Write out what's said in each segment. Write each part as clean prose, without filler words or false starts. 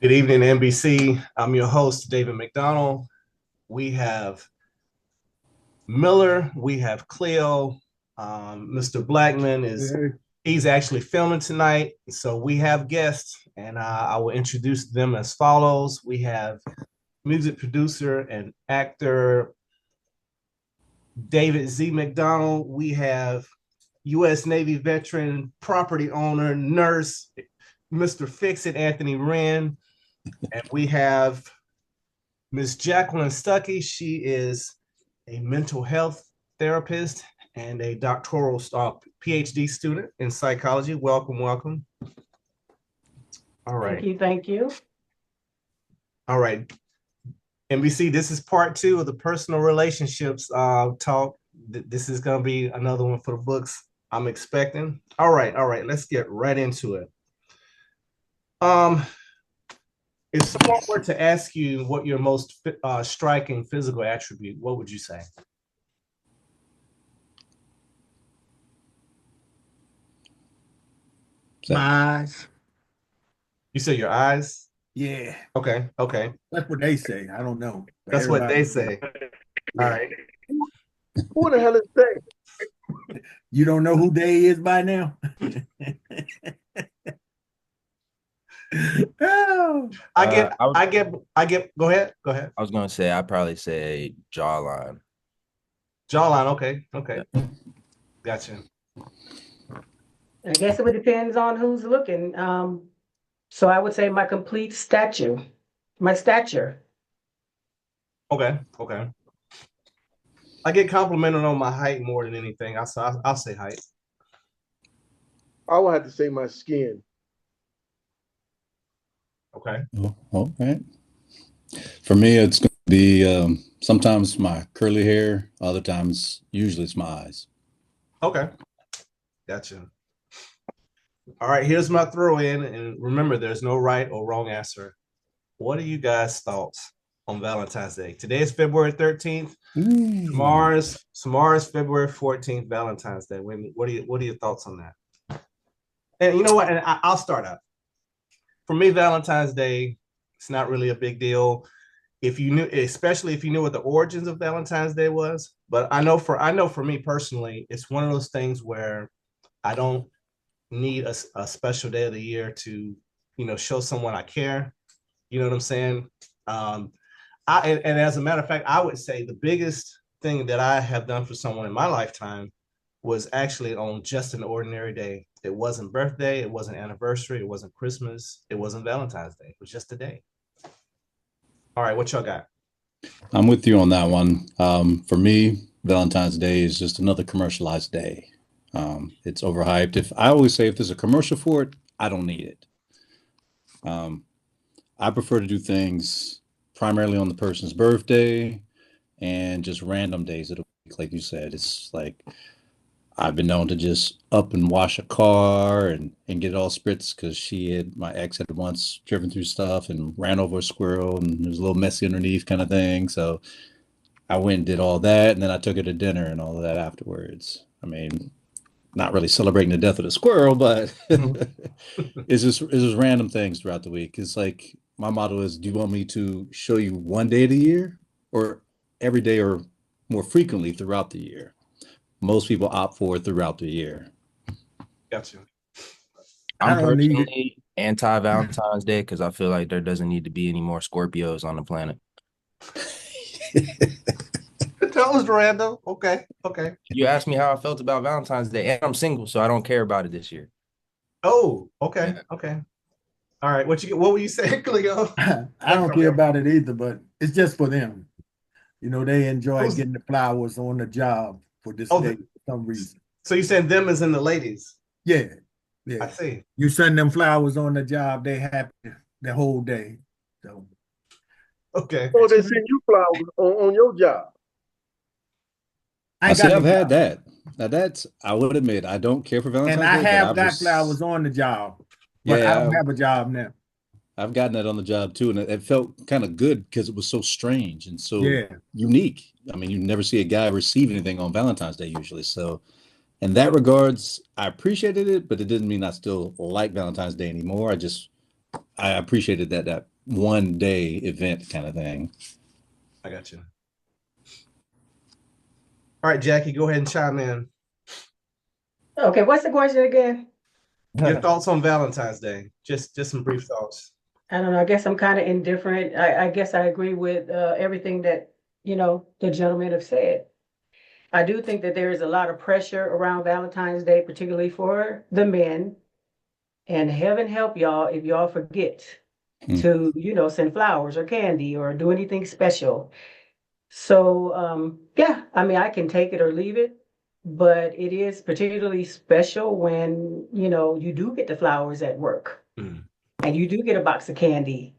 Good evening, MBC. I'm your host, David McDonald. We have Miller, we have Cleo. Mr. Blackman he's actually filming tonight. So we have guests, and I will introduce them as follows. We have music producer and actor David Z. McDonald. We have U.S. Navy veteran, property owner, nurse, Mr. Fix-It, Anthony Wrenn. And we have Ms. Jacqueline Stuckey. She is a mental health therapist and a doctoral PhD student in psychology. Welcome, welcome. All right. Thank you, thank you. All right. MBC, this is part 2 of the personal relationships talk. This is going to be another one for the books, I'm expecting. All right, let's get right into it. If someone were to ask you what your most striking physical attribute, what would you say? My eyes. You say your eyes? Yeah. Okay. That's what they say. I don't know. That's what they say. Yeah. All right. Who the hell is they? You don't know who they is by now? Oh. I get. Go ahead. I was gonna say I'd probably say jawline. Okay. Gotcha. I guess it would depends on who's looking. So I would say my complete stature, my stature. Okay. I get complimented on my height more than anything. I'll say height. I would have to say my skin. Okay. All right. For me, it's going to be sometimes my curly hair, other times, usually it's my eyes. Okay. Gotcha. All right, here's my throw in. And remember, there's no right or wrong answer. What are you guys' thoughts on Valentine's Day? Today is February 13th. Tomorrow's February 14th, Valentine's Day. What are your thoughts on that? And you know what? And I'll start out. For me, Valentine's Day, it's not really a big deal. Especially if you knew what the origins of Valentine's Day was. But I know for me personally, it's one of those things where I don't need a special day of the year to, show someone I care. You know what I'm saying? And as a matter of fact, I would say the biggest thing that I have done for someone in my lifetime was actually on just an ordinary day. It wasn't birthday, it wasn't anniversary, it wasn't Christmas, it wasn't Valentine's Day. It was just a day. All right, what y'all got? I'm with you on that one. For me, Valentine's Day is just another commercialized day. It's overhyped. I always say if there's a commercial for it, I don't need it. I prefer to do things primarily on the person's birthday and just random days of the week, like you said. It's like I've been known to just up and wash a car and get it all spritz because my ex had once driven through stuff and ran over a squirrel and it was a little messy underneath kind of thing. So I went and did all that, and then I took her to dinner and all of that afterwards. I mean, not really celebrating the death of the squirrel, but it's just random things throughout the week. It's like my motto is, do you want me to show you one day of the year or every day or more frequently throughout the year? Most people opt for it throughout the year. Gotcha. I'm personally anti-Valentine's Day because I feel like there doesn't need to be any more Scorpios on the planet. That was random. Okay. You asked me how I felt about Valentine's Day, and I'm single, so I don't care about it this year. Oh, okay. Yeah. Okay. All right. What were you saying, Cleo? I don't care about it either, but it's just for them. They enjoy getting the flowers on the job for this day for some reason. So you saying them as in the ladies? Yeah. I see. You send them flowers on the job, they happy the whole day. So okay. Oh, they send you flowers on your job. I've had that. Now I would admit, I don't care for Valentine's Day. And I have got flowers on the job, but I don't have a job now. I've gotten that on the job too, and it felt kind of good because it was so strange and so unique. I mean, you never see a guy receive anything on Valentine's Day usually. So in that regards, I appreciated it, but it didn't mean I still like Valentine's Day anymore. I appreciated that one day event kind of thing. I got you. All right, Jackie, go ahead and chime in. Okay, what's the question again? Your thoughts on Valentine's Day? Just some brief thoughts. I don't know. I guess I'm kind of indifferent. I guess I agree with everything that, the gentlemen have said. I do think that there is a lot of pressure around Valentine's Day, particularly for the men. And heaven help y'all if y'all forget to, send flowers or candy or do anything special. So, yeah, I mean, I can take it or leave it, but it is particularly special when, you do get the flowers at work and you do get a box of candy,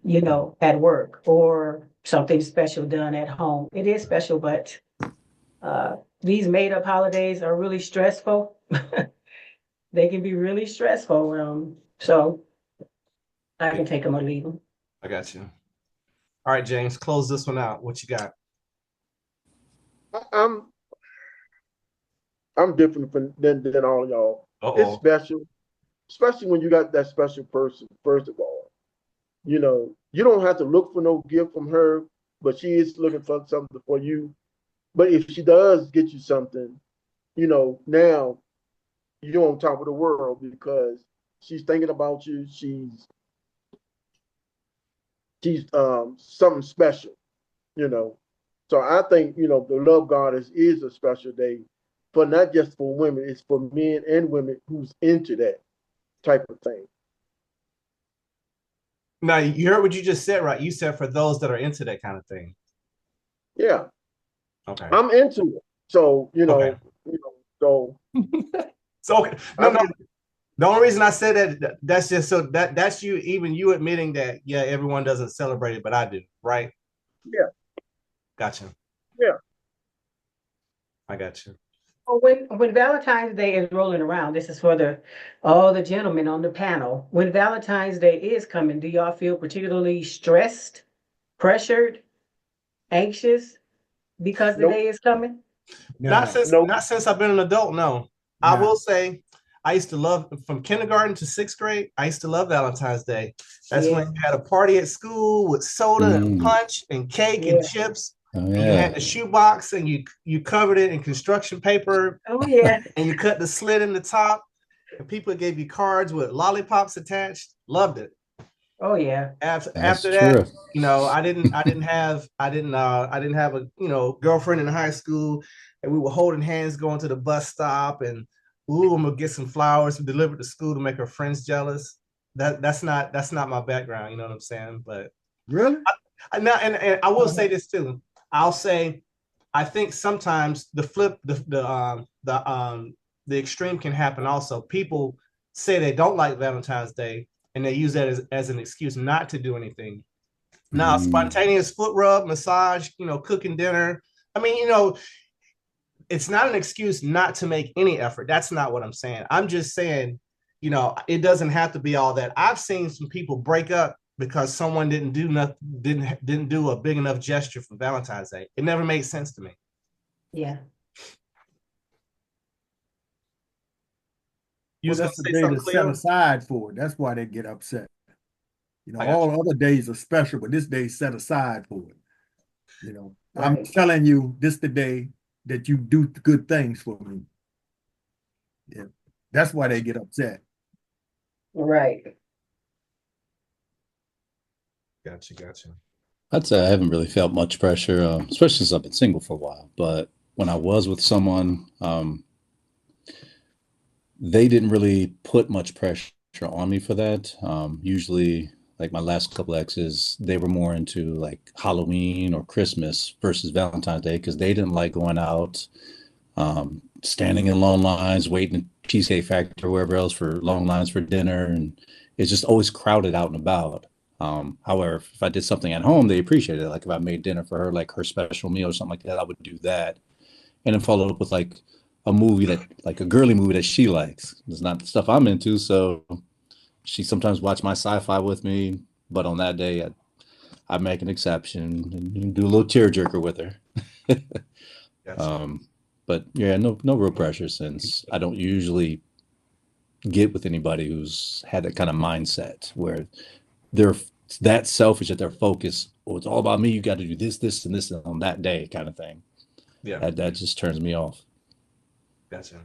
at work or something special done at home. It is special, but these made up holidays are really stressful. They can be really stressful. So I can take them or leave them. I got you. All right, James, close this one out. What you got? I'm different than all y'all. It's special, especially when you got that special person. First of all, you don't have to look for no gift from her, but she is looking for something for you. But if she does get you something, now you're on top of the world because she's thinking about you. She's something special, So I think, the Love Goddess is a special day for not just for women, it's for men and women who's into that type of thing. Now, you heard what you just said, right? You said for those that are into that kind of thing. Yeah. Okay. I'm into it. So, so. So, okay. No. The only reason I said that's just so that's you, even you admitting that, yeah, everyone doesn't celebrate it, but I do, right? Yeah. Gotcha. Yeah. I got you. When Valentine's Day is rolling around, this is for all the gentlemen on the panel. When Valentine's Day is coming, do y'all feel particularly stressed, pressured, anxious because the day is coming? Not since I've been an adult. No. I will say I used to love from kindergarten to 6th grade. I used to love Valentine's Day. That's when you had a party at school with soda and punch and cake and chips. And you had the shoebox and you covered it in construction paper. Oh yeah. And you cut the slit in the top. And people gave you cards with lollipops attached. Loved it. Oh yeah. After that, I didn't have a girlfriend in high school, and we were holding hands going to the bus stop, and I'm gonna get some flowers delivered to school to make her friends jealous. That's not my background. You know what I'm saying? But really, and I will say this too. I'll say I think sometimes the extreme can happen also. People say they don't like Valentine's Day and they use that as an excuse not to do anything. Now, spontaneous foot rub, massage, cooking dinner. I mean, it's not an excuse not to make any effort. That's not what I'm saying. I'm just saying, it doesn't have to be all that. I've seen some people break up because someone didn't do a big enough gesture for Valentine's Day. It never made sense to me. Yeah. That's the day that's set aside for it. That's why they get upset. All other days are special, but this day is set aside for it. Right. I'm telling you, this the day that you do good things for me. Yeah, that's why they get upset. Right. Gotcha. I'd say I haven't really felt much pressure, especially since I've been single for a while. But when I was with someone, they didn't really put much pressure on me for that. Usually, like my last couple exes, they were more into like Halloween or Christmas versus Valentine's Day because they didn't like going out, standing in long lines, waiting at Cheesecake Factory or wherever else for long lines for dinner. And it's just always crowded out and about. However, if I did something at home, they appreciated it. Like if I made dinner for her, like her special meal or something like that, I would do that. And then follow up with like a movie like a girly movie that she likes. It's not the stuff I'm into. So she sometimes watch my sci-fi with me, but on that day, I make an exception and do a little tearjerker with her. But yeah, no real pressure since I don't usually get with anybody who's had that kind of mindset where they're it's that selfish that they're focused. Oh, it's all about me. You got to do this, this, and this on that day, kind of thing. Yeah, that just turns me off. gotcha.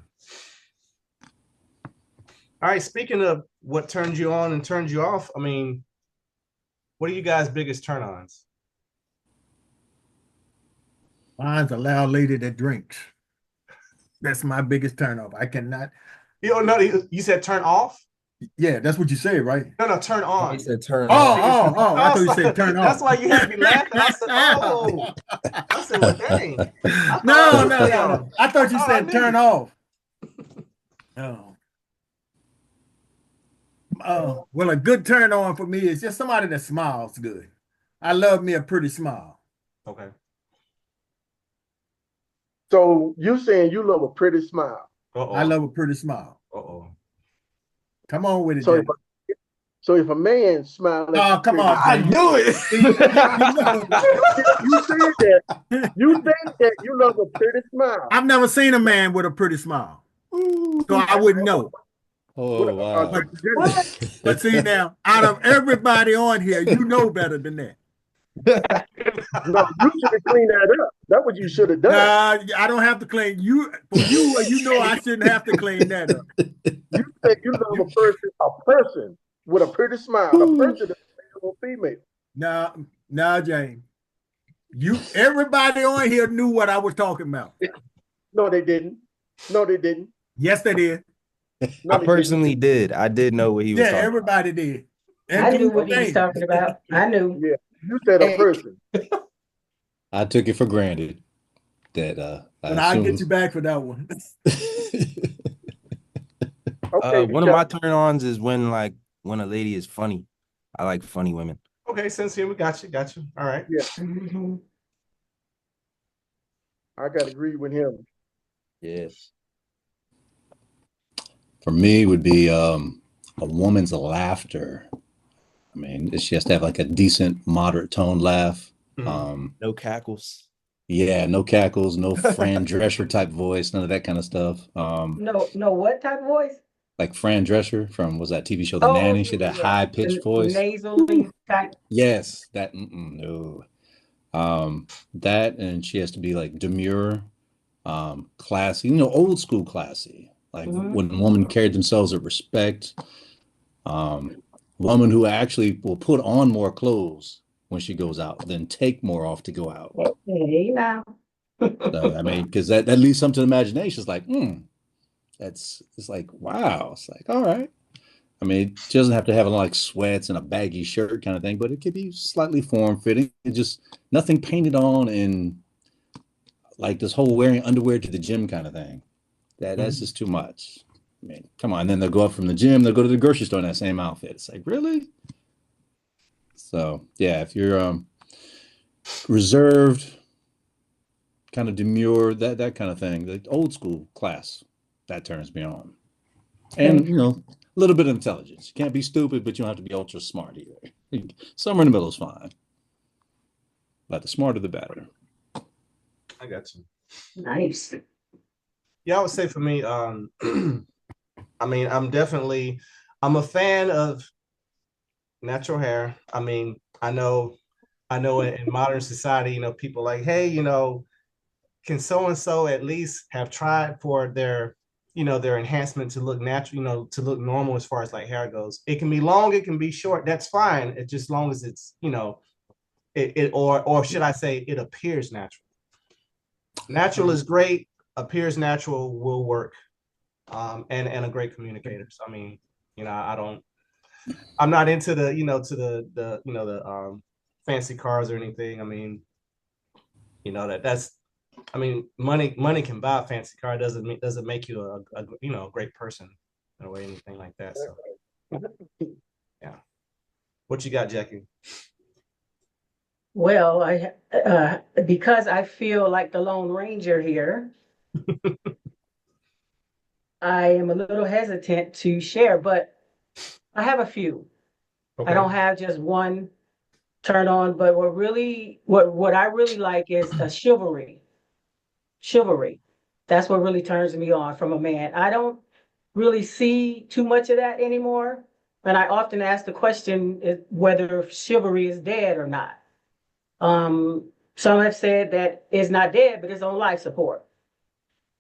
All right. Speaking of what turns you on and turns you off, I mean, what are you guys' biggest turn-ons? Mine's a loud lady that drinks. That's my biggest turn off. I cannot. You don't know. You said turn off. Yeah, that's what you said, right? No, turn on. He said turn Oh, on. I thought you said turn off. That's why you had me laughing. I said, oh. I said, well, dang. No. I thought you said turn off. Oh. Well, a good turn on for me is just somebody that smiles good. I love me a pretty smile. Okay. So you saying you love a pretty smile? I love a pretty smile. Come on with it. So if a man smiles, oh, come on, I knew it. You think that you love a pretty smile. I've never seen a man with a pretty smile, so I wouldn't know. Oh, wow. But see now, out of everybody on here, you know better than that. No, you should have cleaned that up. That's what you should have done. Nah, I don't have to clean you. For you, you know I shouldn't have to clean that up. You think you love a person with a pretty smile, a person that's a female. Nah, James. Everybody on here knew what I was talking about. No, they didn't. Yes, they did. No, I personally did. I did know what he was talking everybody did. I knew what he was talking about. I knew. Yeah, you said a person. I took it for granted that but I'll get you back for that one. Okay, one of my turn-ons is when a lady is funny. I like funny women. Okay, Sincere, we got you. All right. Yeah. Mm-hmm. I gotta agree with him. Yes. For me, it would be a woman's laughter. I mean, she has to have like a decent, moderate tone laugh. No cackles. Yeah, no cackles, no Fran Drescher type voice, none of that kind of stuff. No, what type of voice? Like Fran Drescher from was that TV show The Nanny? She had that high pitched voice. Nasally type. Yes, that no. That, and she has to be like demure, classy, old school classy. Like when a woman carried themselves with respect. Woman who actually will put on more clothes when she goes out, then take more off to go out. Hey, now. So, I mean, because that leaves something to imagination. It's like, it's like, wow. It's like, all right. I mean, she doesn't have to have like sweats and a baggy shirt kind of thing, but it could be slightly form-fitting. It's just nothing painted on and like this whole wearing underwear to the gym kind of thing. That's just too much. I mean, come on. And then they'll go up from the gym, they'll go to the grocery store in that same outfit. It's like, really? So, yeah, if you're reserved, kind of demure, that kind of thing, the old school class, that turns me on. And, a little bit of intelligence. You can't be stupid, but you don't have to be ultra smart either. Somewhere in the middle is fine. But the smarter, the better. I got you. Nice. Yeah, I would say for me, I mean, I'm a fan of natural hair. I mean, I know in modern society, people like, hey, can so-and-so at least have tried for their enhancement to look natural, to look normal as far as like hair goes. It can be long, it can be short. That's fine. It's just long as it's, or should I say it appears natural. Natural is great. Appears natural will work. And a great communicator. So, I mean, I'm not into the fancy cars or anything. I mean, money can buy a fancy car. Doesn't make you a great person or anything like that. So, yeah. What you got, Jackie? Well, because I feel like the Lone Ranger here, I am a little hesitant to share, but I have a few. Okay. I don't have just one turn on, but what I really like is a chivalry. Chivalry. That's what really turns me on from a man. I don't really see too much of that anymore. And I often ask the question whether chivalry is dead or not. Some have said that it's not dead, but it's on life support.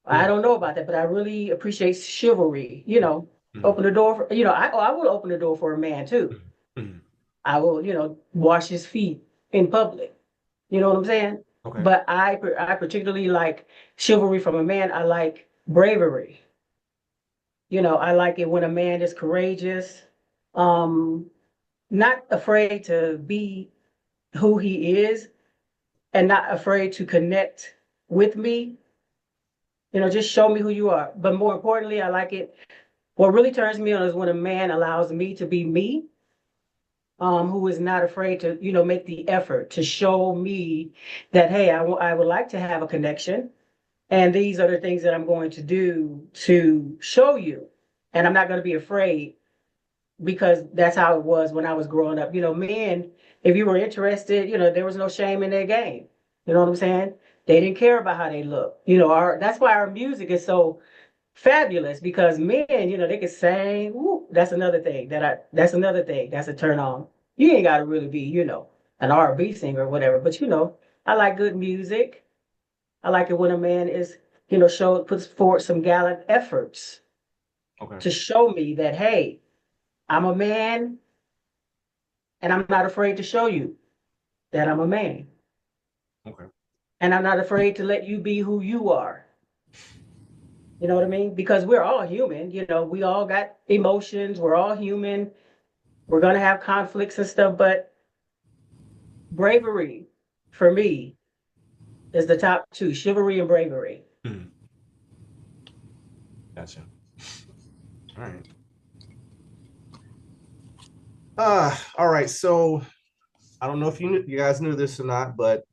I don't know about that, but I really appreciate chivalry. Open the door for, I will open the door for a man too. I will, wash his feet in public. You know what I'm saying? Okay. But I particularly like chivalry from a man. I like bravery. I like it when a man is courageous, not afraid to be who he is and not afraid to connect with me. Just show me who you are. But more importantly, I like it. What really turns me on is when a man allows me to be me, who is not afraid to, make the effort to show me that, hey, I would like to have a connection. And these are the things that I'm going to do to show you. And I'm not going to be afraid, because that's how it was when I was growing up. Men, if you were interested, there was no shame in their game. You know what I'm saying? They didn't care about how they look. That's why our music is so fabulous, because men, they can sing. Ooh, that's another thing that's a turn on. You ain't got to really be, an R&B singer or whatever, but I like good music. I like it when a man is, puts forward some gallant efforts to show me that, hey, I'm a man and I'm not afraid to show you that I'm a man. Okay. And I'm not afraid to let you be who you are. You know what I mean? Because we're all human, we all got emotions. We're all human. We're going to have conflicts and stuff, but bravery for me is the top two, chivalry and bravery. Gotcha. All right. All right. So I don't know if you guys knew this or not, but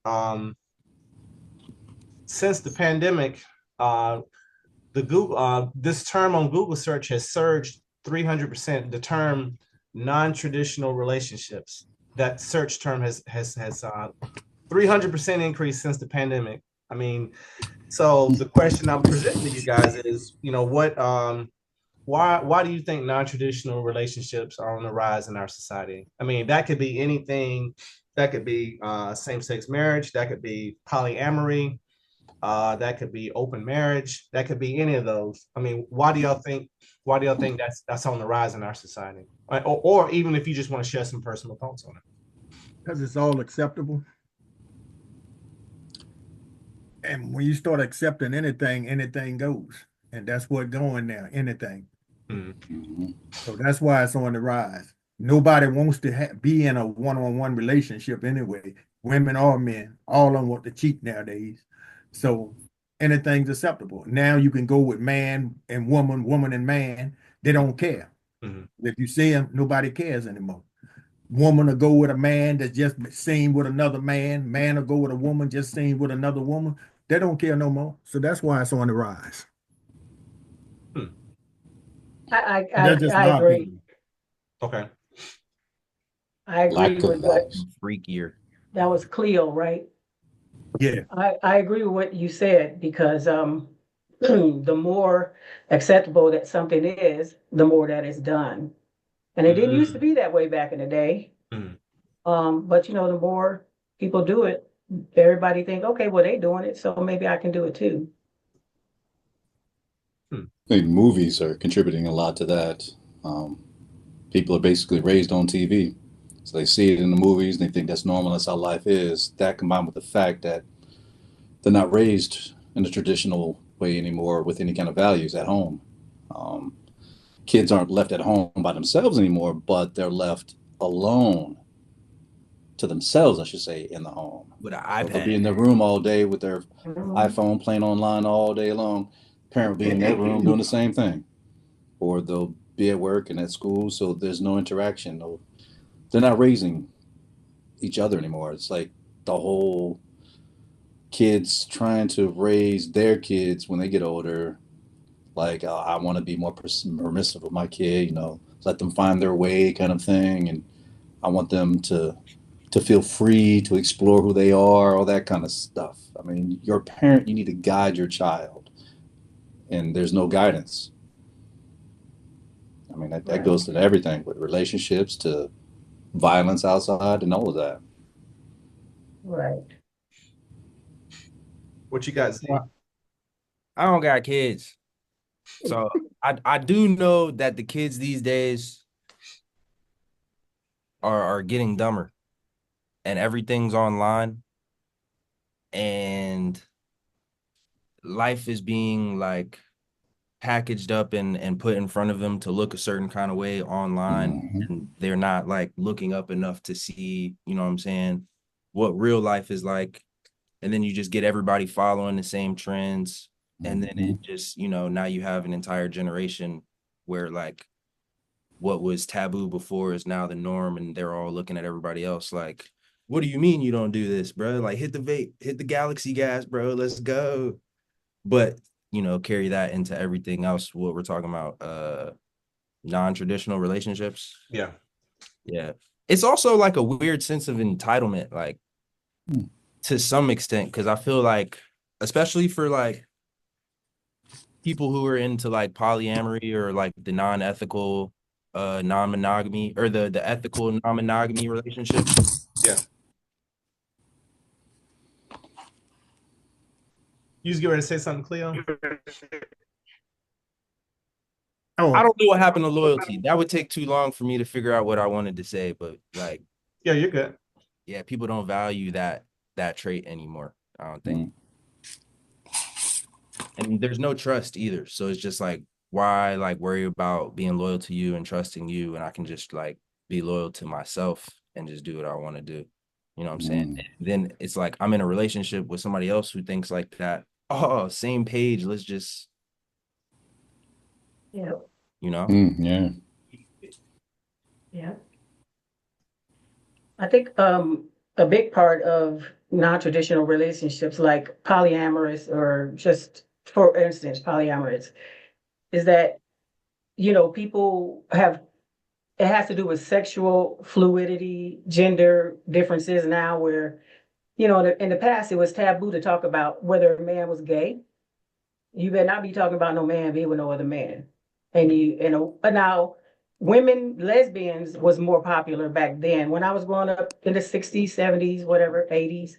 since the pandemic, this term on Google search has surged 300%. The term non-traditional relationships, that search term has 300% increase since the pandemic. I mean, so the question I'm presenting to you guys is, why do you think non-traditional relationships are on the rise in our society? I mean, that could be anything. That could be same-sex marriage. That could be polyamory. That could be open marriage. That could be any of those. I mean, why do y'all think that's on the rise in our society? Or even if you just want to share some personal thoughts on it. Because it's all acceptable. And when you start accepting anything goes. And that's what's going now, anything. So that's why it's on the rise. Nobody wants to be in a one-on-one relationship anyway. Women or men, all of them want to cheat nowadays. So anything's acceptable. Now you can go with man and woman, woman and man. They don't care. If you see them, nobody cares anymore. Woman will go with a man that's just seen with another man. Man will go with a woman just seen with another woman. They don't care no more. So that's why it's on the rise. I agree. Okay. I agree with what freakier. That was Cleo, right? Yeah. I agree with what you said, because the more acceptable that something is, the more that it's done. And it didn't used to be that way back in the day. But the more people do it, everybody think, okay, well, they doing it, so maybe I can do it too. I think movies are contributing a lot to that. People are basically raised on TV. So they see it in the movies and they think that's normal, that's how life is. That combined with the fact that they're not raised in a traditional way anymore with any kind of values at home. Kids aren't left at home by themselves anymore, but they're left alone to themselves, I should say, in the home. With an iPad. They'll be in their room all day with their iPhone playing online all day long. Parent will be in their room doing the same thing. Or they'll be at work and at school, so there's no interaction. They're not raising each other anymore. It's like the whole kids trying to raise their kids when they get older. Like, I want to be more permissive with my kid, let them find their way kind of thing. And I want them to feel free to explore who they are, all that kind of stuff. I mean, you're a parent, you need to guide your child. And there's no guidance. I mean, that goes to everything, with relationships to violence outside and all of that. Right. What you got, Z? I don't got kids. So I do know that the kids these days are getting dumber and everything's online and life is being like packaged up and put in front of them to look a certain kind of way online. Mm-hmm. And they're not like looking up enough to see, you know what I'm saying, what real life is like. And then you just get everybody following the same trends. And then it just, you know, now you have an entire generation where like what was taboo before is now the norm, and they're all looking at everybody else like, what do you mean you don't do this, bro? Like hit the vape, hit the galaxy gas, bro. Let's go. But you know, carry that into everything else, what we're talking about, non-traditional relationships. Yeah. It's also like a weird sense of entitlement, like to some extent, because I feel like, especially for like people who are into like polyamory or like the non-ethical non-monogamy or the ethical non-monogamy relationship. Yeah. You was getting ready to say something, Cleo? I don't know what happened to loyalty. That would take too long for me to figure out what I wanted to say, but like, yeah, you're good. Yeah, people don't value that trait anymore, I don't think. And there's no trust either. So it's just like, why like worry about being loyal to you and trusting you, and I can just like be loyal to myself and just do what I want to do. You know what I'm saying? Then it's like I'm in a relationship with somebody else who thinks like that. Oh, same page. Let's just, Yeah. you know? Yeah. I think a big part of non-traditional relationships like polyamorous or just, for instance, polyamorous, is that, you know, people have, it has to do with sexual fluidity, gender differences now where, you know, in the past, it was taboo to talk about whether a man was gay. You better not be talking about no man being with no other man. And you know, but now women, lesbians was more popular back then. When I was growing up in the 60s, 70s, whatever, 80s,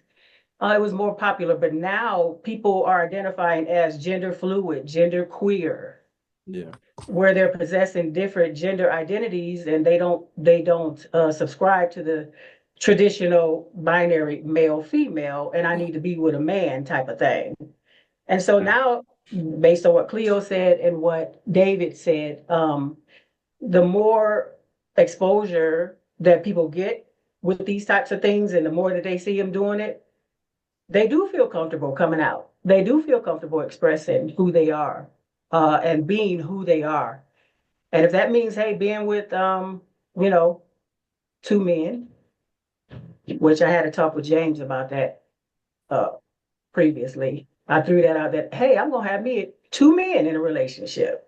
it was more popular. But now people are identifying as gender fluid, gender queer. Yeah. Where they're possessing different gender identities and they don't subscribe to the traditional binary male female and I need to be with a man type of thing. And so now, based on what Cleo said and what David said, the more exposure that people get with these types of things and the more that they see them doing it, they do feel comfortable coming out. They do feel comfortable expressing who they are and being who they are. And if that means, hey, being with, you know, two men, which I had a talk with James about that previously. I threw that out that, hey, I'm going to have me two men in a relationship.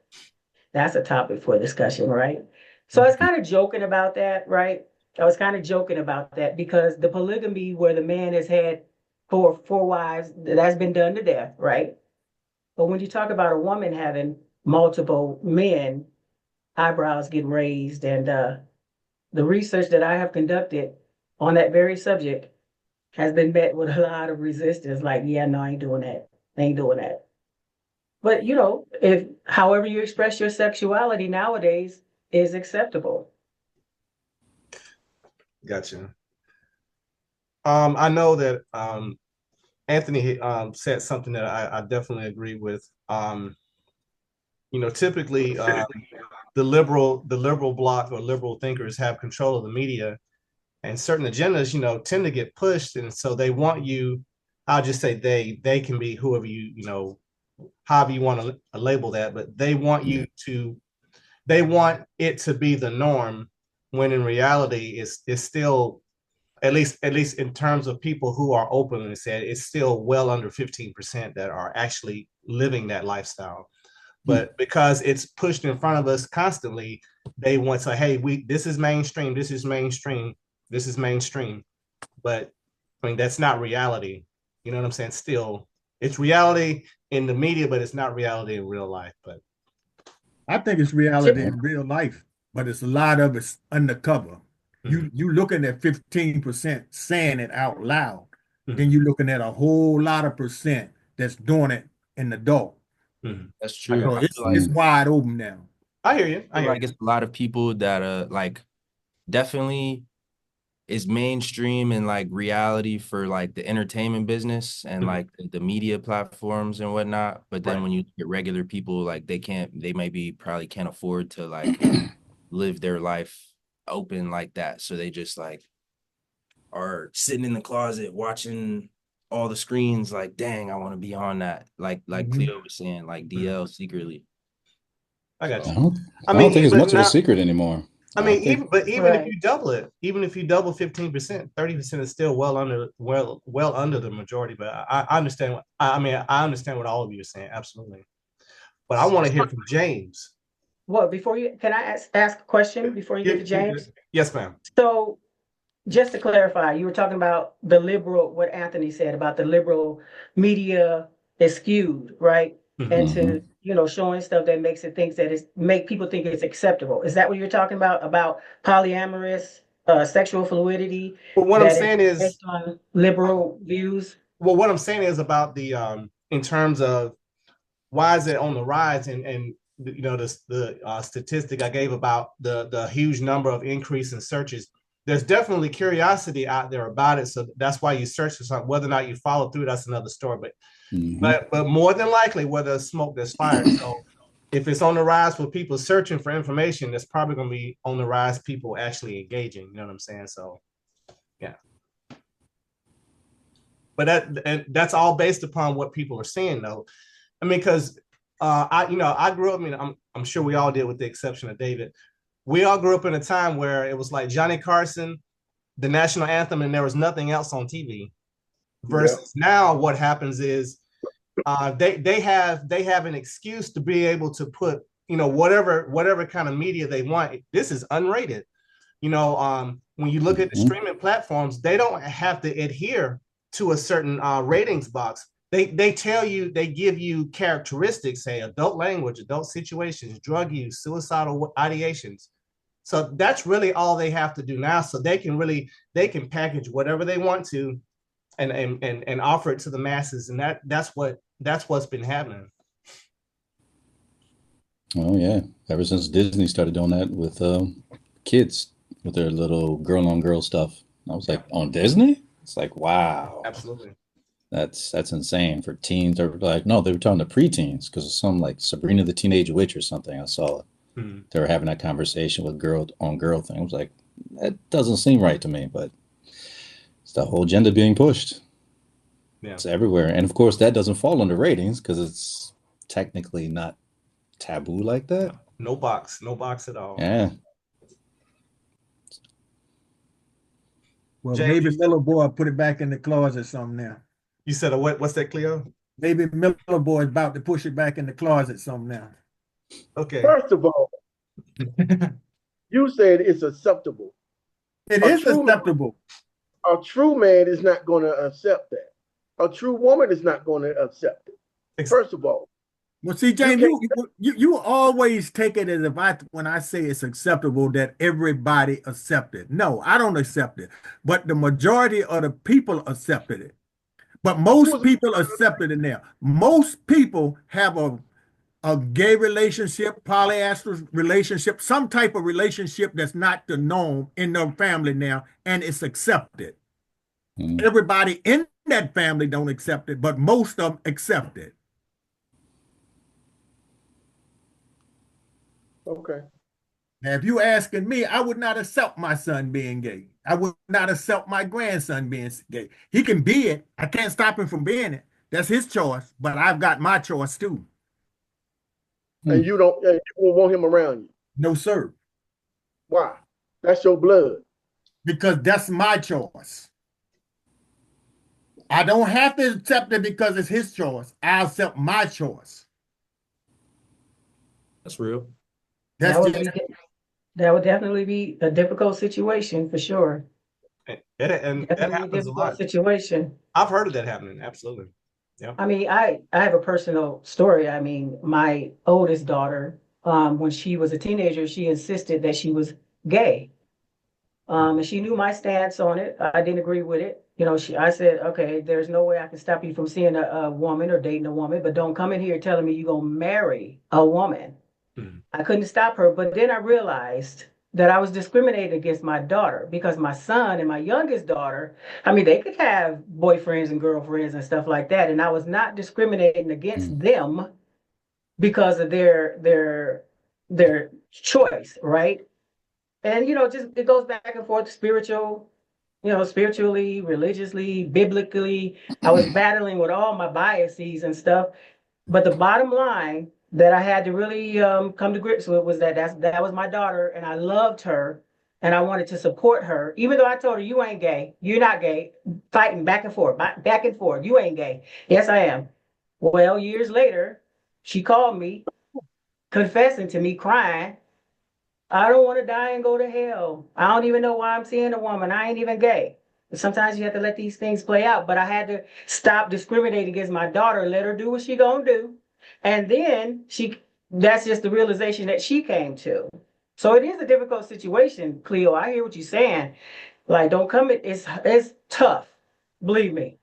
That's a topic for discussion, right? So I was kind of joking about that, right? I was kind of joking about that because the polygamy where the man has had four wives, that's been done to death, right? But when you talk about a woman having multiple men, eyebrows get raised. And the research that I have conducted on that very subject has been met with a lot of resistance. Like, yeah, no, I ain't doing that. I ain't doing that. But you know, if however you express your sexuality nowadays is acceptable. Gotcha. I know that Anthony said something that I definitely agree with. You know, typically the liberal bloc or liberal thinkers have control of the media, and certain agendas, you know, tend to get pushed, and so they want you. I'll just say they can be whoever you know, however you want to label that, but they want you to, they want it to be the norm, when in reality it's still, at least in terms of people who are openly said, it's still well under 15% that are actually living that lifestyle. But because it's pushed in front of us constantly, they want to, hey, this is mainstream, this is mainstream, this is mainstream. But I mean, that's not reality. You know what I'm saying? Still, it's reality in the media, but it's not reality in real life. But I think it's reality in real life, but it's a lot of it's undercover. You looking at 15% saying it out loud, then you're looking at a whole lot of percent that's doing it in the dark. That's true. So it's wide open now. I hear you. I hear like you. It's a lot of people that like definitely is mainstream and like reality for like the entertainment business and like the media platforms and whatnot. But then when you get regular people, like they maybe probably can't afford to like live their life open like that. So they just like are sitting in the closet watching all the screens like, dang, I want to be on that. Like Cleo was saying, like DL secretly. I got you. I don't think it's much of a secret anymore. I mean, even if you double it, even if you double 15%, 30% is still well under the majority. But I understand I understand what all of you are saying, absolutely. But I want to hear from James. Well, can I ask a question before you get to James? Yes, ma'am. So just to clarify, you were talking about what Anthony said about the liberal media is skewed, right? And to, showing stuff that makes make people think it's acceptable. Is that what you're talking about polyamorous, sexual fluidity? Well, what I'm saying is based on liberal views. Well, what I'm saying is about the in terms of why is it on the rise, and the statistic I gave about the huge number of increase in searches. There's definitely curiosity out there about it, so that's why you search for something. Whether or not you follow through, that's another story. But more than likely, where there's smoke, there's fire. So if it's on the rise for people searching for information, that's probably going to be on the rise people actually engaging. You know what I'm saying? So, yeah. But that's all based upon what people are seeing, though. I mean, because I grew up. I mean, I'm sure we all did, with the exception of David. We all grew up in a time where it was like Johnny Carson, the national anthem, and there was nothing else on TV. Versus now, what happens is they have an excuse to be able to put whatever kind of media they want. This is unrated. When you look at the streaming platforms, they don't have to adhere to a certain ratings box. They tell you, they give you characteristics, say adult language, adult situations, drug use, suicidal ideations. So that's really all they have to do now. So they can package whatever they want to and offer it to the masses. And that's what's been happening. Oh yeah. Ever since Disney started doing that with kids with their little girl on girl stuff. I was like, on Disney? It's like, wow. Absolutely. That's insane for teens. They're like, no, they were talking to preteens because of some like Sabrina the Teenage Witch or something. I saw it. They were having that conversation with girl on girl thing. I was like, that doesn't seem right to me, but it's the whole agenda being pushed. Yeah. It's everywhere. And of course, that doesn't fall under ratings because it's technically not taboo like that. No box at all. Yeah. Well, James, maybe Miller Boy put it back in the closet some now. You said a what? What's that, Cleo? Maybe Miller Boy is about to push it back in the closet some now. Okay. First of all, you said it's acceptable. It is acceptable. A true man is not going to accept that. A true woman is not going to accept it. First of all. Well, see, James, you always take it as if when I say it's acceptable that everybody accepted it. No, I don't accept it. But the majority of the people accepted it. But most people accepted it now. Most people have a gay relationship, polyamorous relationship, some type of relationship that's not the norm in their family now, and it's accepted. Everybody in that family don't accept it, but most of them accept it. Okay. Now, if you asking me, I would not accept my son being gay. I would not accept my grandson being gay. He can be it. I can't stop him from being it. That's his choice, but I've got my choice too. And you won't want him around you? No, sir. Why? That's your blood. Because that's my choice. I don't have to accept it because it's his choice. I accept my choice. That's real. That would definitely be a difficult situation for sure. And that happens a lot. Situation. I've heard of that happening. Absolutely. Yeah. I mean, I have a personal story. I mean, my oldest daughter, when she was a teenager, she insisted that she was gay. And she knew my stance on it. I didn't agree with it. I said, okay, there's no way I can stop you from seeing a woman or dating a woman, but don't come in here telling me you're going to marry a woman. Mm-hmm. I couldn't stop her. But then I realized that I was discriminating against my daughter because my son and my youngest daughter, I mean, they could have boyfriends and girlfriends and stuff like that. And I was not discriminating against them because of their choice, right? And, just it goes back and forth, spiritually, religiously, biblically. I was battling with all my biases and stuff. But the bottom line that I had to really come to grips with was that that was my daughter, and I loved her, and I wanted to support her, even though I told her, you ain't gay, you're not gay, fighting back and forth, you ain't gay. Yes, I am. Well, years later, she called me, confessing to me, crying, I don't want to die and go to hell. I don't even know why I'm seeing a woman. I ain't even gay. Sometimes you have to let these things play out, but I had to stop discriminating against my daughter, let her do what she gonna do. And then that's just the realization that she came to. So it is a difficult situation, Cleo. I hear what you're saying. Like, don't come, it's tough. Believe me,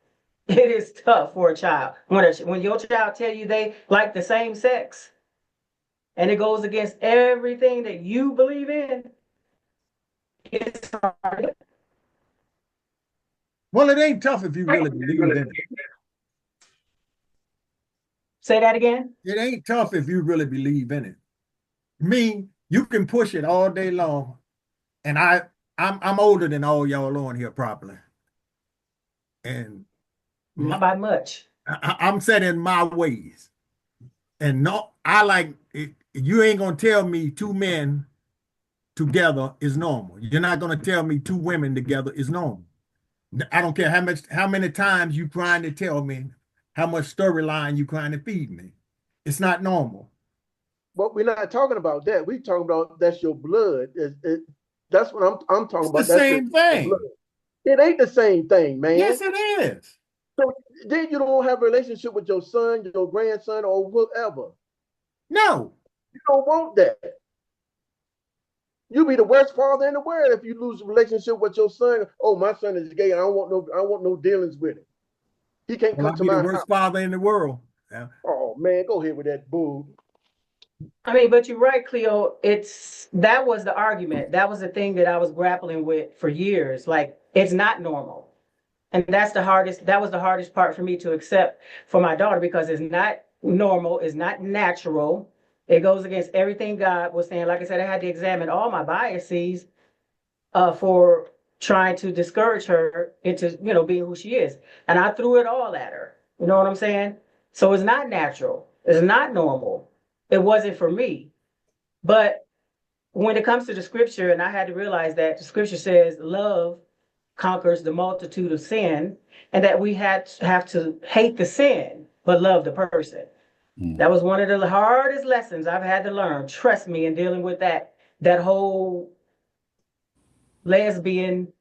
it is tough for a child. When your child tell you they like the same sex, and it goes against everything that you believe in, it's hard. Well, it ain't tough if you really believe in it. Say that again? It ain't tough if you really believe in it. Me, you can push it all day long, and I'm older than all y'all on here probably. And not by much. I'm set in my ways. And no, I like it. You ain't gonna tell me two men together is normal. You're not gonna tell me two women together is normal. I don't care how many times you trying to tell me how much storyline you trying to feed me. It's not normal. But we're not talking about that. We're talking about that's your blood. That's what I'm talking about. It's the same thing. It ain't the same thing, man. Yes, it is. So then you don't have a relationship with your son, your grandson, or whatever. No. You don't want that. You be the worst father in the world if you lose a relationship with your son. Oh, my son is gay. I don't want no dealings with him. He can't come to my house. The worst father in the world. Yeah. Oh man, go ahead with that boo. I mean, but you're right, Cleo. That was the argument. That was the thing that I was grappling with for years. Like, it's not normal. And that was the hardest part for me to accept for my daughter, because it's not normal, it's not natural. It goes against everything God was saying. Like I said, I had to examine all my biases for trying to discourage her into, being who she is. And I threw it all at her. You know what I'm saying? So it's not natural. It's not normal. It wasn't for me. But when it comes to the scripture, and I had to realize that the scripture says love conquers the multitude of sin, and that we have to hate the sin, but love the person. That was one of the hardest lessons I've had to learn. Trust me, in dealing with that whole lesbian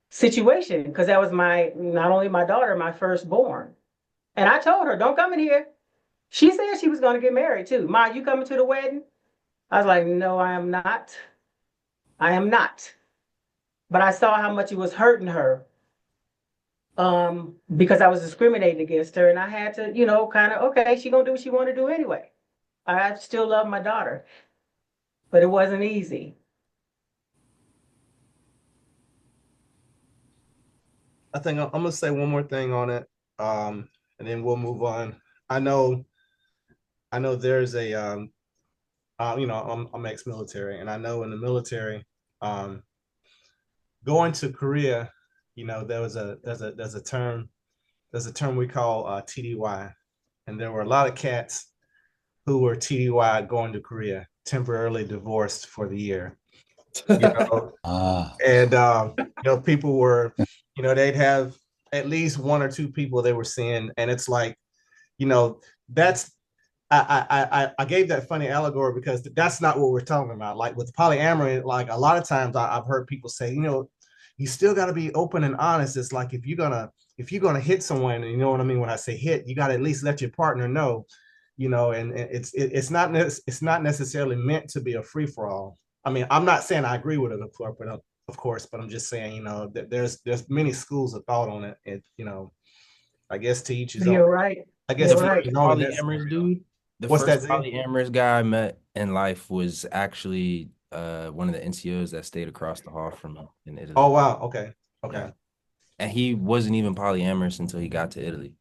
situation, because that was not only my daughter, my firstborn. And I told her, don't come in here. She said she was going to get married too. Ma, you coming to the wedding? I was like, no, I am not. I am not. But I saw how much it was hurting her, because I was discriminating against her, and I had to, kind of, okay, she gonna do what she want to do anyway. I still love my daughter, but it wasn't easy. I think I'm gonna say one more thing on it, and then we'll move on. I know there's a, I'm ex-military, and I know in the military, going to Korea, there's a term we call TDY, and there were a lot of cats who were TDY going to Korea, temporarily divorced for the year. And people were, they'd have at least one or two people they were seeing, and it's like, that's I gave that funny allegory because that's not what we're talking about. Like with polyamory, like a lot of times I've heard people say, you still got to be open and honest. It's like if you're gonna hit someone, and you know what I mean when I say hit, you got to at least let your partner know you know, and it's not necessarily meant to be a free for all. I mean, I'm not saying I agree with it, of course, but I'm just saying, you know, that there's many schools of thought on it. And, you know, I guess to each his own. You're right. I guess You're to right. each his own in that Polyamorous scenario. dude. The What's first that, Z? polyamorous guy I met in life was actually one of the NCOs that stayed across the hall from me in Italy. Oh wow, okay. Yeah. And he wasn't even polyamorous until he got to Italy.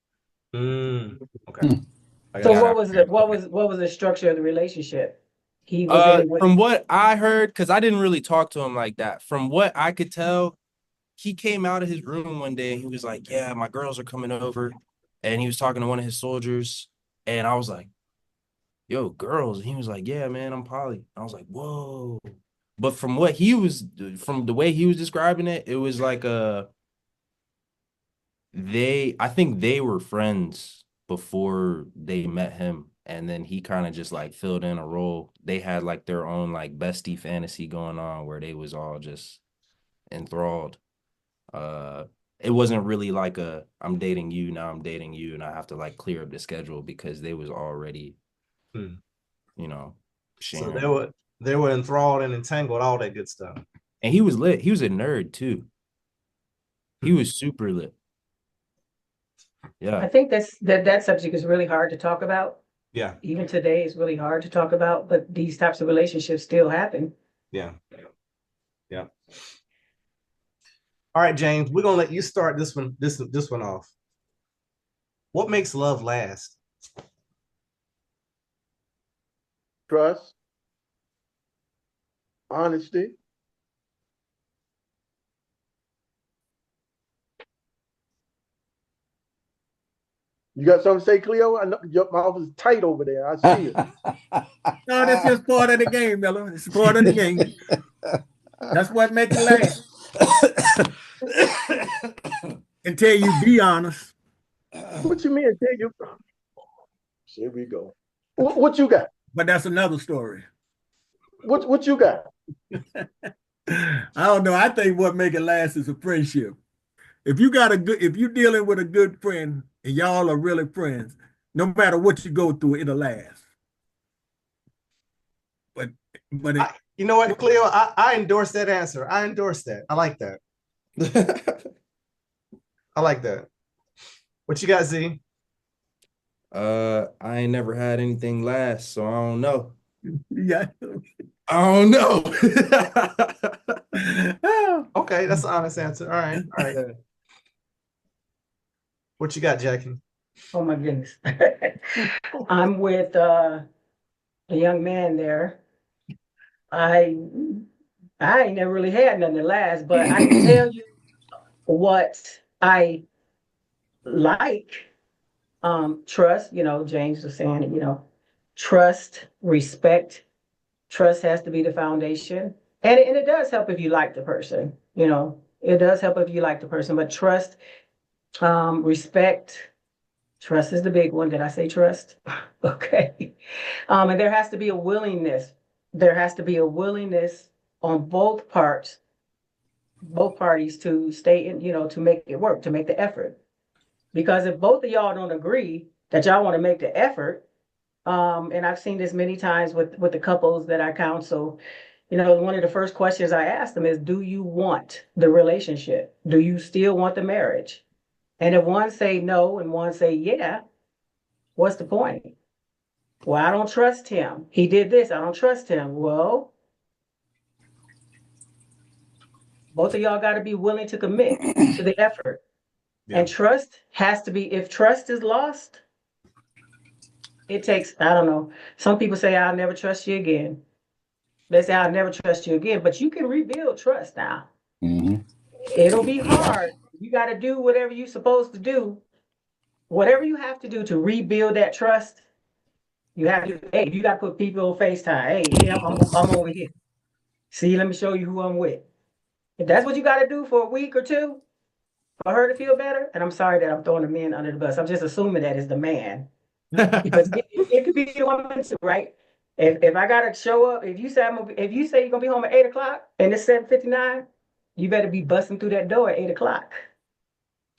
Okay. So what was the structure of the relationship? He was From what I heard, because I didn't really talk to him like that. From what I could tell, he came out of his room one day and he was like, "Yeah, my girls are coming over," and he was talking to one of his soldiers, and I was like, "Yo, girls," and he was like, "Yeah, man, I'm poly." I was like, "Whoa!" But from the way he was describing it, it was like I think they were friends before they met him, and then he kind of just like filled in a role. They had like their own like bestie fantasy going on where they was all just enthralled. It wasn't really like I'm dating you, now I'm dating you, and I have to like clear up the schedule, because they was already, you know, sharing. So they were enthralled and entangled, all that good stuff. And he was lit. He was a nerd too. He was super lit. Yeah. I think that subject is really hard to talk about. Yeah. Even today it's really hard to talk about, but these types of relationships still happen. Yeah. Yeah. All right, James, we're gonna let you start this one off. What makes love last? Trust, honesty, you got something to say, Cleo? I know your mouth is tight over there. I see it. No, that's just part of the game, Miller. It's part of the game. That's what makes it last. Until you be honest. What you mean? Tell you? Here we go. What you got? But that's another story. What you got? I don't know. I think what make it last is a friendship. If you're dealing with a good friend and y'all are really friends, no matter what you go through, it'll last. But you know what, Cleo? I endorse that answer. I endorse that. I like that. I like that. What you got, Z? I ain't never had anything last, so I don't know. Yeah. I don't know. Okay, that's an honest answer. All right. All right. What you got, Jackie? Oh my goodness. I'm with the young man there. I ain't never really had nothing to last, but I can tell you what I like. Trust, you know, James was saying it, you know, trust, respect. Trust has to be the foundation. And it does help if you like the person, you know, it does help if you like the person, but trust, respect, trust is the big one. Did I say trust? Okay. And there has to be a willingness. There has to be a willingness on both parties to stay in, you know, to make it work, to make the effort. Because if both of y'all don't agree that y'all want to make the effort, and I've seen this many times with the couples that I counsel, you know, one of the first questions I ask them is, do you want the relationship? Do you still want the marriage? And if one say no and one say yeah, what's the point? Well, I don't trust him. He did this. I don't trust him. Well, both of y'all got to be willing to commit to the effort. Yeah. And trust has to be, if trust is lost, it takes, I don't know. Some people say, I'll never trust you again. They say, I'll never trust you again, but you can rebuild trust now. Mm-hmm. It'll be hard. You got to do whatever you're supposed to do. Whatever you have to do to rebuild that trust, you have to, hey, you got to put people on FaceTime. Hey, I'm over here. See, let me show you who I'm with. If that's what you got to do for a week or two for her to feel better, and I'm sorry that I'm throwing the men under the bus. I'm just assuming that it's the man. Because it could be the woman too, right? If I gotta show up, if you say you're gonna be home at 8:00 and it's 7:59, you better be busting through that door at 8:00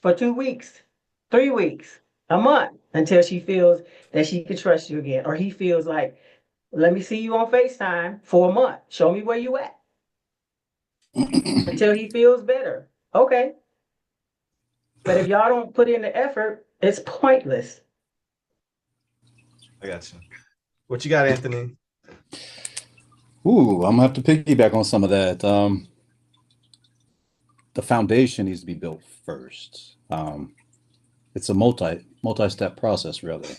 for 2 weeks, 3 weeks. a month until she feels that she can trust you again, or he feels like, let me see you on FaceTime for a month. Show me where you at until he feels better. Okay. But if y'all don't put in the effort, it's pointless. I got you. What you got, Anthony? Ooh, I'm gonna have to piggyback on some of that. The foundation needs to be built first. It's a multi-step process, really.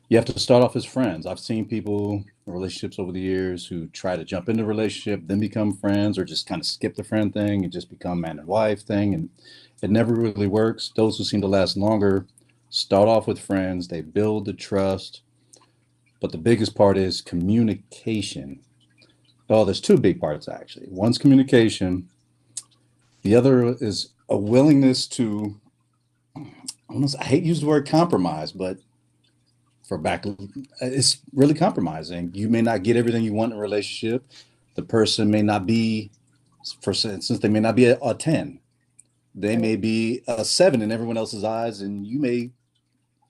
You have to start off as friends. I've seen people in relationships over the years who try to jump into a relationship, then become friends, or just kind of skip the friend thing and just become man and wife thing, and it never really works. Those who seem to last longer start off with friends, they build the trust, but the biggest part is communication. Oh, there's two big parts actually. One's communication. The other is a willingness to, I hate to use the word compromise, but it's really compromising. You may not get everything you want in a relationship. The person may not be, for instance, they may not be a 10. They may be a 7 in everyone else's eyes, and you may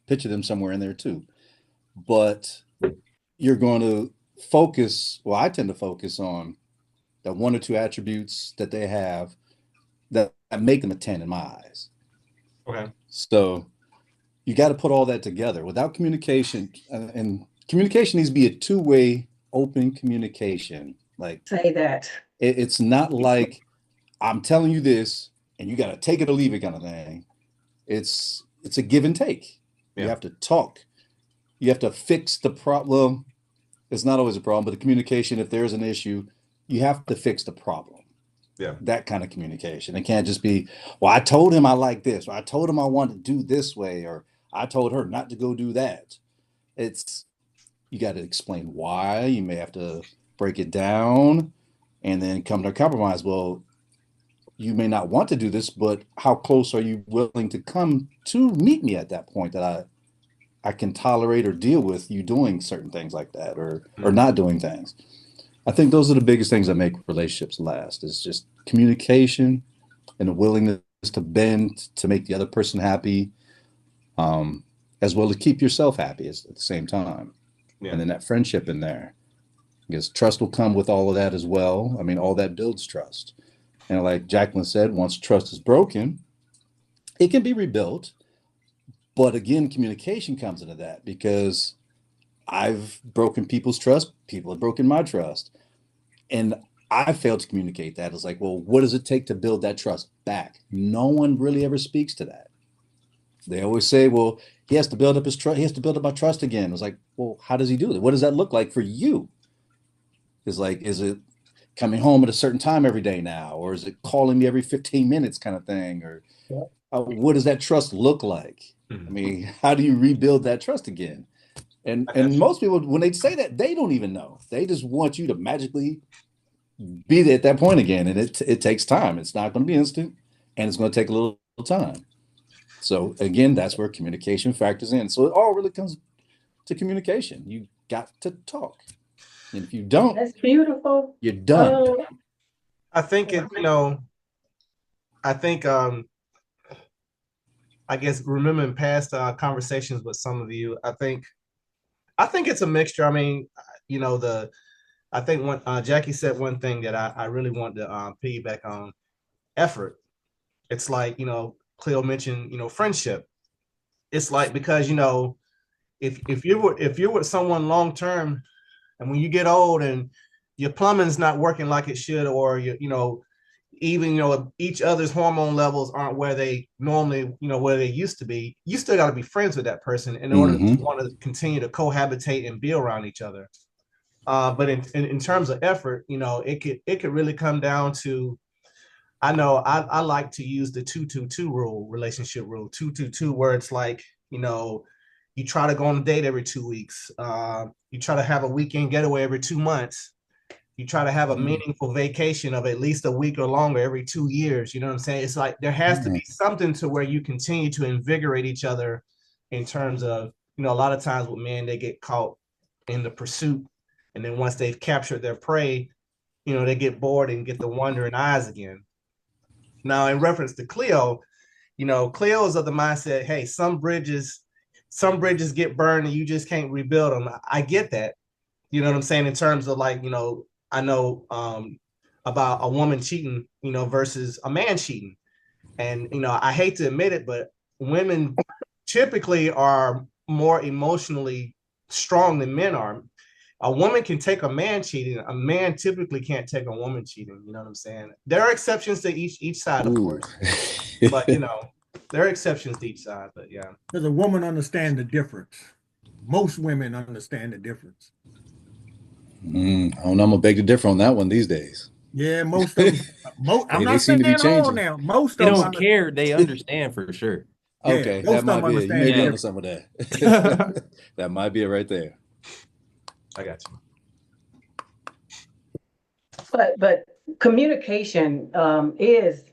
picture them somewhere in there too. But you're going to focus, well, I tend to focus on the one or two attributes that they have that make them a 10 in my eyes. Okay. So you got to put all that together. Without communication, and communication needs to be a two-way open communication. Like, say that. It's not like I'm telling you this and you got to take it or leave it kind of thing. It's a give and take. Yeah. You have to talk. You have to fix the problem. It's not always a problem, but the communication, if there's an issue, you have to fix the problem. Yeah. That kind of communication. It can't just be, well, I told him I like this, or I told him I want to do this way, or I told her not to go do that. You got to explain why. You may have to break it down and then come to a compromise. Well, you may not want to do this, but how close are you willing to come to meet me at that point that I can tolerate or deal with you doing certain things like that, or not doing things. I think those are the biggest things that make relationships last, is just communication and a willingness to bend to make the other person happy, as well as keep yourself happy at the same time. Yeah. And then that friendship in there, because trust will come with all of that as well. I mean, all that builds trust. And like Jacqueline said, once trust is broken, it can be rebuilt. But again, communication comes into that, because I've broken people's trust. People have broken my trust. And I failed to communicate that. It's like, well, what does it take to build that trust back? No one really ever speaks to that. They always say, well, he has to build up his trust. He has to build up my trust again. It's like, well, how does he do it? What does that look like for you? It's like, is it coming home at a certain time every day now? Or is it calling me every 15 minutes kind of thing? Or what does that trust look like? I mean, how do you rebuild that trust again? And most people, when they say that, they don't even know. They just want you to magically be there at that point again. And it takes time. It's not going to be instant, and it's going to take a little time. So again, that's where communication factors in. So it all really comes to communication. You got to talk. And if you don't, that's beautiful. You're done. I think I guess remembering past conversations with some of you, I think it's a mixture. I mean, I think when Jackie said one thing that I really want to piggyback on: effort. It's like, Cleo mentioned, friendship. It's like, because if you're with someone long term, and when you get old and your plumbing's not working like it should, or even each other's hormone levels aren't where they normally, where they used to be, you still got to be friends with that person in order to want to continue to cohabitate and be around each other. But in terms of effort, it could really come down to, I know I like to use the 2-2-2 rule, relationship rule, 2-2-2, where it's like, you try to go on a date every 2 weeks. You try to have a weekend getaway every 2 months. You try to have a meaningful vacation of at least a week or longer every 2 years. You know what I'm saying? It's like there has to be something to where you continue to invigorate each other, in terms of, a lot of times with men, they get caught in the pursuit. And then once they've captured their prey, they get bored and get the wandering eyes again. Now, in reference to Cleo, Cleo's of the mindset, hey, some bridges some bridges get burned and you just can't rebuild them. I get that. You know what I'm saying? In terms of like, I know about a woman cheating, versus a man cheating. And, I hate to admit it, but women typically are more emotionally strong than men are. A woman can take a man cheating. A man typically can't take a woman cheating. You know what I'm saying? There are exceptions to each side, of course. But, there are exceptions to each side. But yeah. Does a woman understand the difference? Most women understand the difference. I don't know. I'm gonna beg to differ on that one these days. Yeah, most of them. I'm not seem to be saying all changing. now. Most They of them don't care. They understand for sure. Yeah, Okay, most that of might them be it. You understand may be the onto some of that. That might be it right there. I got you. But communication is,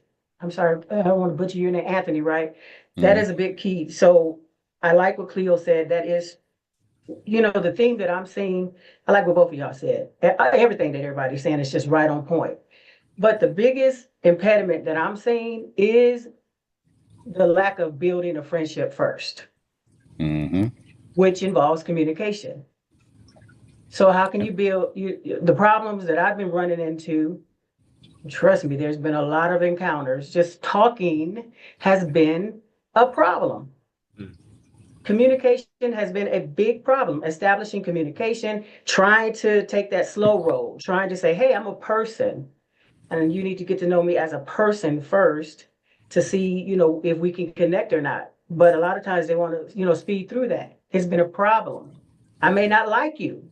I'm sorry, I don't want to butcher your name, Anthony, right? That is a big key. So I like what Cleo said. That is, the thing that I'm seeing, I like what both of y'all said. Everything that everybody's saying is just right on point. But the biggest impediment that I'm seeing is the lack of building a friendship first, which involves communication. So how can you build the problems that I've been running into? Trust me, there's been a lot of encounters. Just talking has been a problem. Communication has been a big problem. Establishing communication, trying to take that slow road, trying to say, hey, I'm a person, and you need to get to know me as a person first to see, if we can connect or not. But a lot of times they want to, speed through that. It's been a problem. I may not like you.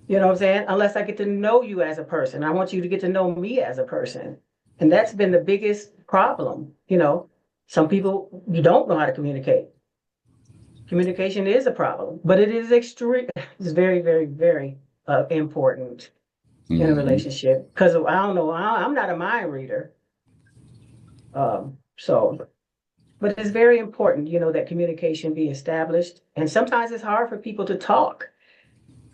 You know what I'm saying? Unless I get to know you as a person. I want you to get to know me as a person. And that's been the biggest problem. Some people, you don't know how to communicate. Communication is a problem, but it is it's very, very, very important in a relationship. Because I don't know, I'm not a mind reader. But it's very important, that communication be established. And sometimes it's hard for people to talk.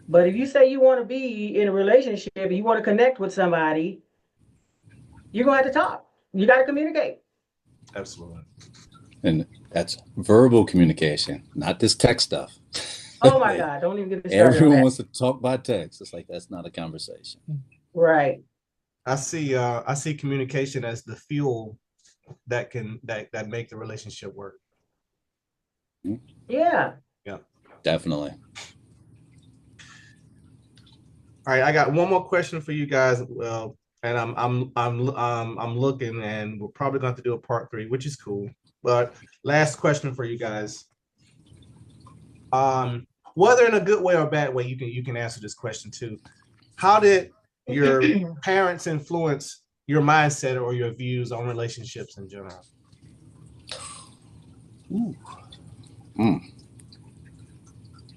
But if you say you want to be in a relationship, you want to connect with somebody, you're going to have to talk. You got to communicate. Absolutely. And that's verbal communication, not this text stuff. Oh my God, don't even get me started. Everyone wants to talk by text. It's like, that's not a conversation. Right. I see communication as the fuel that make the relationship work. Yeah. Yeah. Definitely. All right, I got one more question for you guys. And I'm looking, and we're probably going to have to do a part 3, which is cool. But last question for you guys. Whether in a good way or a bad way, you can answer this question too. How did your parents influence your mindset or your views on relationships in general?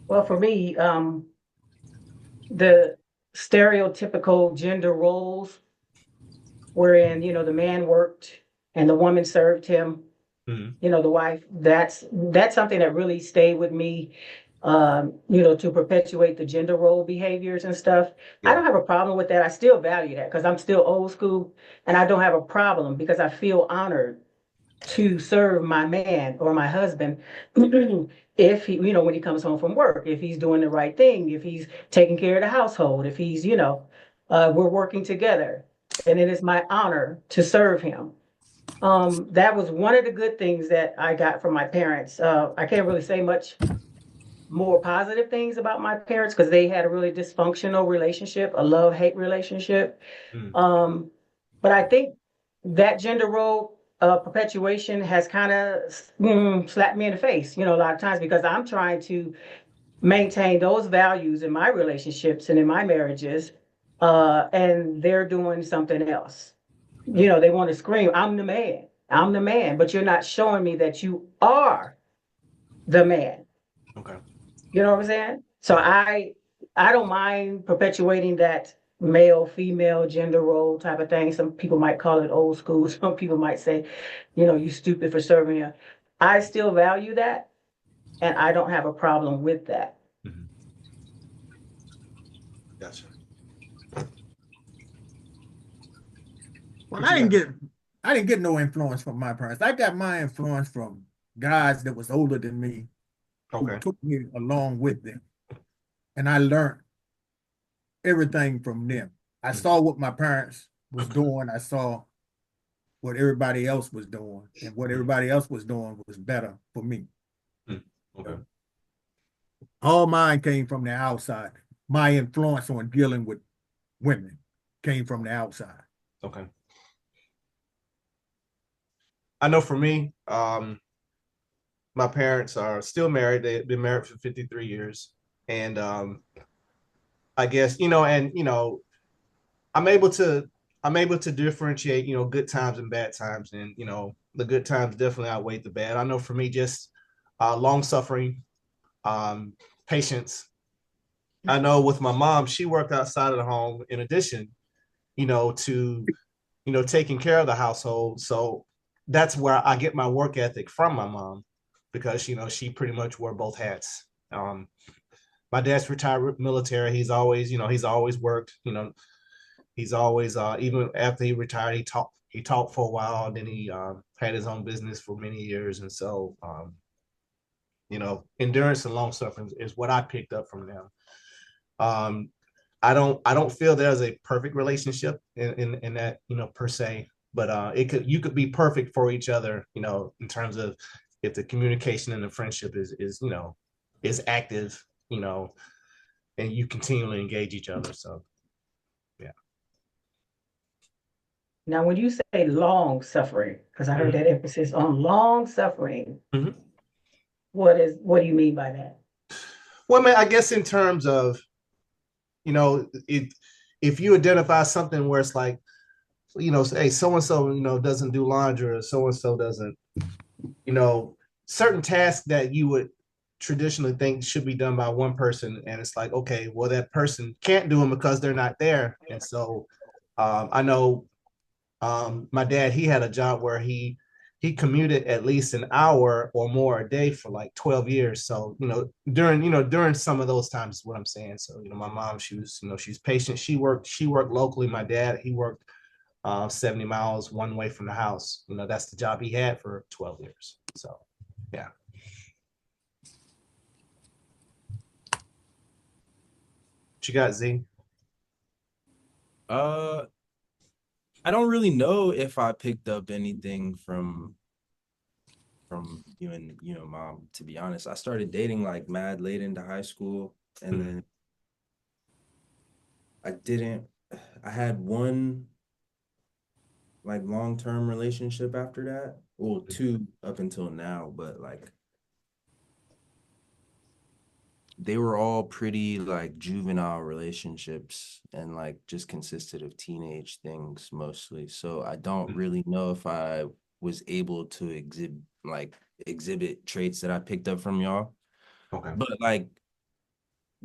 Well, for me, the stereotypical gender roles wherein, the man worked and the woman served him, the wife, that's something that really stayed with me, to perpetuate the gender role behaviors and stuff. Yeah. I don't have a problem with that. I still value that because I'm still old school, and I don't have a problem because I feel honored to serve my man or my husband if he, when he comes home from work, if he's doing the right thing, if he's taking care of the household, if he's, we're working together, and it is my honor to serve him. That was one of the good things that I got from my parents. I can't really say much more positive things about my parents because they had a really dysfunctional relationship, a love-hate relationship. But I think that gender role perpetuation has kind of slapped me in the face, a lot of times because I'm trying to maintain those values in my relationships and in my marriages, and they're doing something else. They want to scream, I'm the man, but you're not showing me that you are the man. Okay. You know what I'm saying? So I don't mind perpetuating that male, female gender role type of thing. Some people might call it old school. Some people might say, you stupid for serving her. I still value that, and I don't have a problem with that. Gotcha. Well, I didn't get no influence from my parents. I got my influence from guys that was older than me. who Okay. took me along with them. And I learned everything from them. I saw what my parents was doing. I saw what everybody else was doing. And what everybody else was doing was better for me. Okay. All mine came from the outside. My influence on dealing with women came from the outside. Okay. I know for me, my parents are still married. They've been married for 53 years. And I guess, I'm able to differentiate, good times and bad times. And, the good times definitely outweigh the bad. I know for me, just long suffering, patience. I know with my mom, she worked outside of the home in addition, to, taking care of the household. So that's where I get my work ethic from my mom, because, she pretty much wore both hats. My dad's retired military. He's always worked, he's always, even after he retired, he taught for a while, and then he had his own business for many years. And so, endurance and long suffering is what I picked up from them. I don't feel there's a perfect relationship in that, per se, but you could be perfect for each other, in terms of if the communication and the friendship is active, and you continually engage each other. So yeah. Now, when you say long suffering, because I heard that emphasis on long suffering, what do you mean by that? Well, man, I guess in terms of, if you identify something where it's like, hey, so-and-so, doesn't do laundry, or so-and-so doesn't, certain tasks that you would traditionally think should be done by one person. And it's like, okay, well, that person can't do them because they're not there. And so I know my dad, he had a job where he commuted at least an hour or more a day for like 12 years. So, during some of those times is what I'm saying. So, my mom, she's patient. She worked locally. My dad, he worked 70 miles one way from the house. That's the job he had for 12 years. So, yeah. What you got, Z? I don't really know if I picked up anything from you and mom, to be honest. I started dating like mad late into high school, and then I had one like long-term relationship after that. Well, two up until now, but like they were all pretty like juvenile relationships, and like just consisted of teenage things mostly. So I don't really know if I was able to exhibit traits that I picked up from y'all. Okay. But like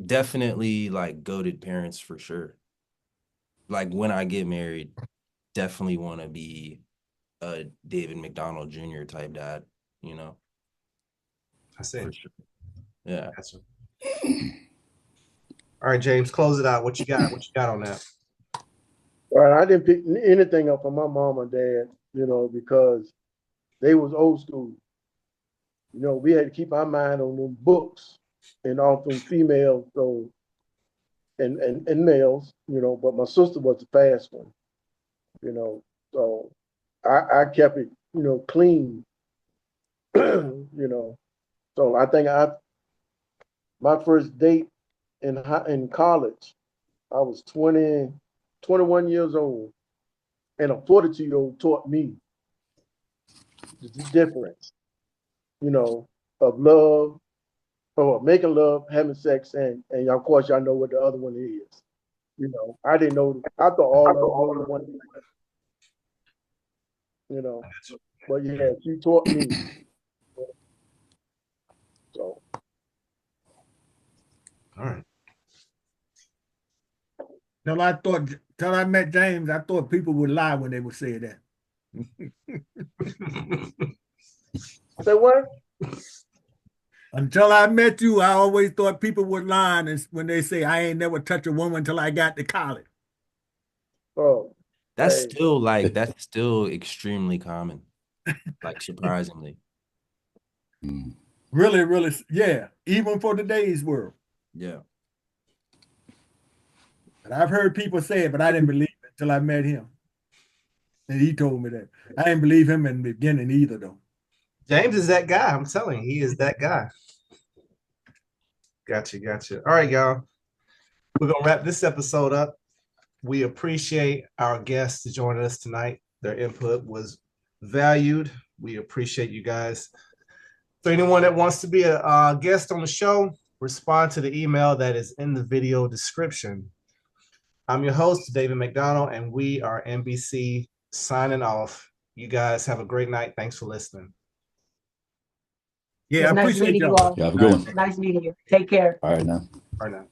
definitely like goated parents for sure. Like when I get married, definitely want to be a David McDonald Jr. type dad, I see. for sure. Yeah. Gotcha. All right, James, close it out. What you got? What you got on that? All right, I didn't pick anything up from my mom and dad, because they was old school. We had to keep our mind on them books and all them females, so and males, but my sister was the fast one, so I kept it, clean, So I think my first date in college, I was 21 years old, and a 42-year-old taught me the difference, of love, or making love, having sex, and of course y'all know what the other one is. I didn't know. I thought all of them were one thing, but yeah, she taught me. So. All right. Till I met James, I thought people would lie when they would say that. Say what? Until I met you, I always thought people would lie when they say I ain't never touched a woman until I got to college. Oh, that's still extremely common, like surprisingly. Really, really, yeah. Even for today's world. Yeah. And I've heard people say it, but I didn't believe it until I met him. And he told me that. I didn't believe him in the beginning either, though. James is that guy. I'm telling you, he is that guy. Gotcha. All right, y'all. We're going to wrap this episode up. We appreciate our guests joining us tonight. Their input was valued. We appreciate you guys. So anyone that wants to be a guest on the show, respond to the email that is in the video description. I'm your host, David McDonald, and we are MBC signing off. You guys have a great night. Thanks for listening. Yeah, I It's nice appreciate meeting you y'all. all. Yeah, have a good one. Nice meeting you. Take care. All right now. All right now.